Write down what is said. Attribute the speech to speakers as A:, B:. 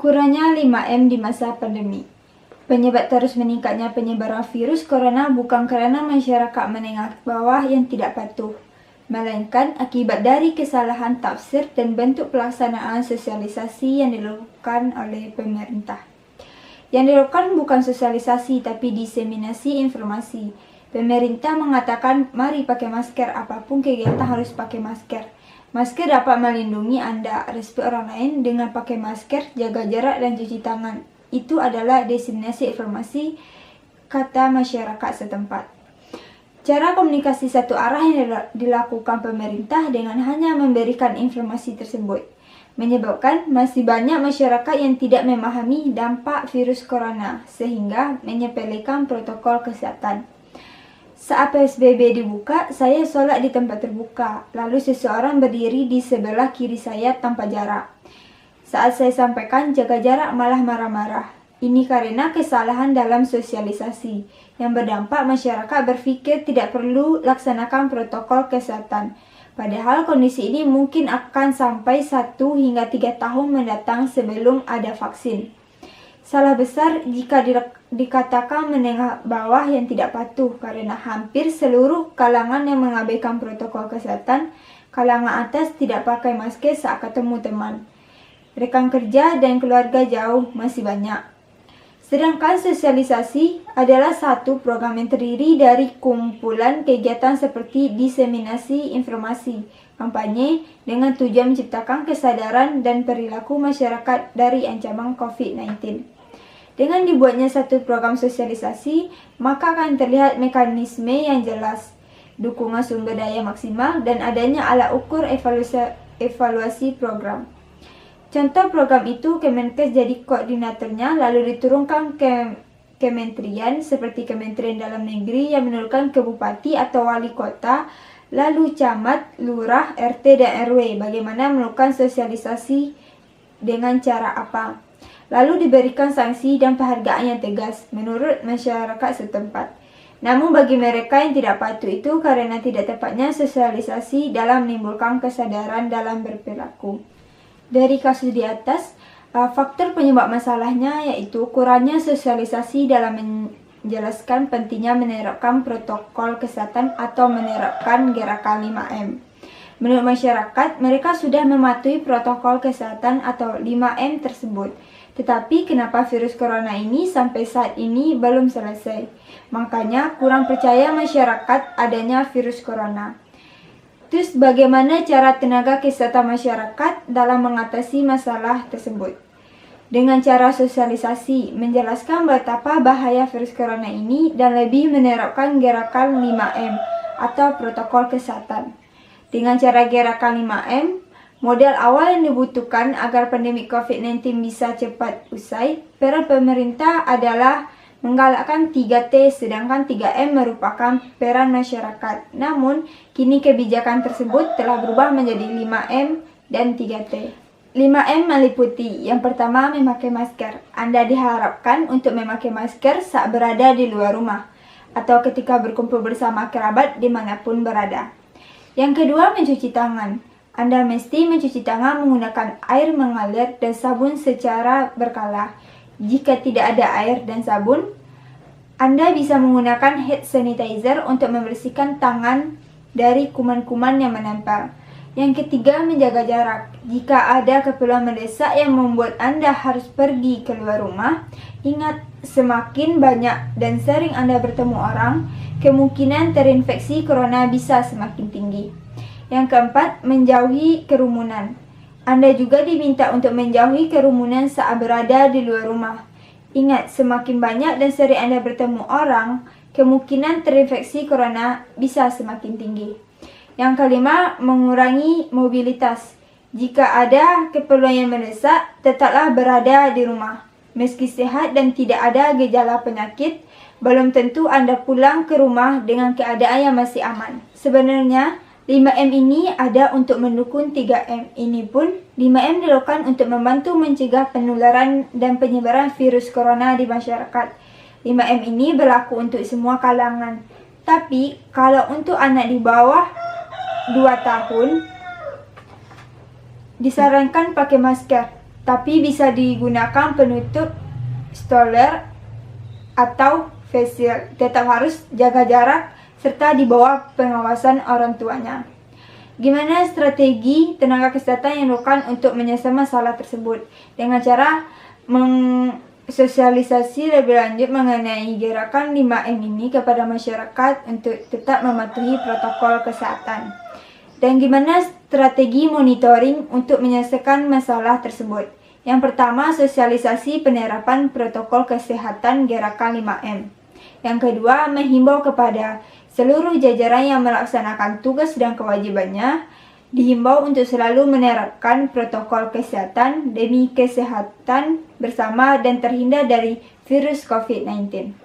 A: Kurangnya 5M di masa pandemi. Penyebab terus meningkatnya penyebaran virus corona bukan karena masyarakat menengah bawah yang tidak patuh, melainkan akibat dari kesalahan tafsir dan bentuk pelaksanaan sosialisasi yang dilakukan oleh pemerintah. Yang dilakukan bukan sosialisasi tapi diseminasi informasi. Pemerintah mengatakan mari pakai masker, apapun kegiatan harus pakai masker. Masker dapat melindungi Anda, respect orang lain dengan pakai masker, jaga jarak dan cuci tangan. Itu adalah diseminasi informasi, kata masyarakat setempat. Cara komunikasi satu arah yang dilakukan pemerintah dengan hanya memberikan informasi tersebut menyebabkan masih banyak masyarakat yang tidak memahami dampak virus corona sehingga menyepelekan protokol kesehatan. Saat PSBB dibuka, saya sholat di tempat terbuka, lalu seseorang berdiri di sebelah kiri saya tanpa jarak. Saat saya sampaikan jaga jarak malah marah-marah. Ini karena kesalahan dalam sosialisasi yang berdampak masyarakat berpikir tidak perlu laksanakan protokol kesehatan. Padahal kondisi ini mungkin akan sampai 1 hingga 3 tahun mendatang sebelum ada vaksin. Salah besar jika dikatakan menengah bawah yang tidak patuh karena hampir seluruh kalangan yang mengabaikan protokol kesehatan, kalangan atas tidak pakai masker saat ketemu teman. Rekan kerja dan keluarga jauh masih banyak. Sedangkan sosialisasi adalah satu program yang terdiri dari kumpulan kegiatan seperti diseminasi informasi, kampanye dengan tujuan menciptakan kesadaran dan perilaku masyarakat dari ancaman COVID-19. Dengan dibuatnya satu program sosialisasi, maka akan terlihat mekanisme yang jelas, dukungan sumber daya maksimal, dan adanya alat ukur evaluasi program. Contoh program itu, Kemenkes jadi koordinatornya, lalu diturunkan ke kementerian seperti Kementerian Dalam Negeri yang menurunkan ke bupati atau wali kota, lalu camat, lurah, RT, dan RW, bagaimana melakukan sosialisasi dengan cara apa. Lalu diberikan sanksi dan penghargaan yang tegas menurut masyarakat setempat. Namun bagi mereka yang tidak patuh itu karena tidak tepatnya sosialisasi dalam menimbulkan kesadaran dalam berperilaku. Dari kasus di atas, faktor penyebab masalahnya yaitu kurangnya sosialisasi dalam menjelaskan pentingnya menerapkan protokol kesehatan atau menerapkan gerakan 5M. Menurut masyarakat, mereka sudah mematuhi protokol kesehatan atau 5M tersebut. Tetapi kenapa virus corona ini sampai saat ini belum selesai? Makanya kurang percaya masyarakat adanya virus corona. Terus bagaimana cara tenaga kesehatan masyarakat dalam mengatasi masalah tersebut? Dengan cara sosialisasi, menjelaskan betapa bahaya virus corona ini dan lebih menerapkan gerakan 5M atau protokol kesehatan. Dengan cara gerakan 5M, modal awal yang dibutuhkan agar pandemi COVID-19 bisa cepat usai, peran pemerintah adalah menggalakkan 3T, sedangkan 3M merupakan peran masyarakat. Namun, kini kebijakan tersebut telah berubah menjadi 5M dan 3T. 5M meliputi, yang pertama memakai masker. Anda diharapkan untuk memakai masker saat berada di luar rumah, atau ketika berkumpul bersama kerabat dimanapun berada. Yang kedua, mencuci tangan. Anda mesti mencuci tangan menggunakan air mengalir dan sabun secara berkala. Jika tidak ada air dan sabun, Anda bisa menggunakan hand sanitizer untuk membersihkan tangan dari kuman-kuman yang menempel. Yang ketiga, menjaga jarak. Jika ada keperluan mendesak yang membuat Anda harus pergi keluar rumah, ingat semakin banyak dan sering Anda bertemu orang, kemungkinan terinfeksi corona bisa semakin tinggi. Yang keempat, menjauhi kerumunan. Anda juga diminta untuk menjauhi kerumunan saat berada di luar rumah. Ingat, semakin banyak dan sering Anda bertemu orang, kemungkinan terinfeksi corona bisa semakin tinggi. Yang kelima, mengurangi mobilitas. Jika ada keperluan yang mendesak, tetaplah berada di rumah. Meski sehat dan tidak ada gejala penyakit, belum tentu Anda pulang ke rumah dengan keadaan yang masih aman. Sebenarnya, 5M ini ada untuk mendukung 3M. Ini pun 5M dilakukan untuk membantu mencegah penularan dan penyebaran virus corona di masyarakat. 5M ini berlaku untuk semua kalangan. Tapi kalau untuk anak di bawah 2 tahun, disarankan pakai masker. tapi bisa digunakan penutup stolper atau face shield. Tetap harus jaga jarak serta di bawah pengawasan orang tuanya. Gimana strategi tenaga kesehatan yang dilakukan untuk menyelesaikan masalah tersebut? Dengan cara sosialisasi lebih lanjut mengenai gerakan 5M ini kepada masyarakat untuk tetap mematuhi protokol kesehatan. Dan gimana strategi monitoring untuk menyelesaikan masalah tersebut? Yang pertama, sosialisasi penerapan protokol kesehatan gerakan 5M. Yang kedua, menghimbau kepada seluruh jajaran yang melaksanakan tugas dan kewajibannya dihimbau untuk selalu menerapkan protokol kesehatan demi kesehatan bersama dan terhindar dari virus COVID-19.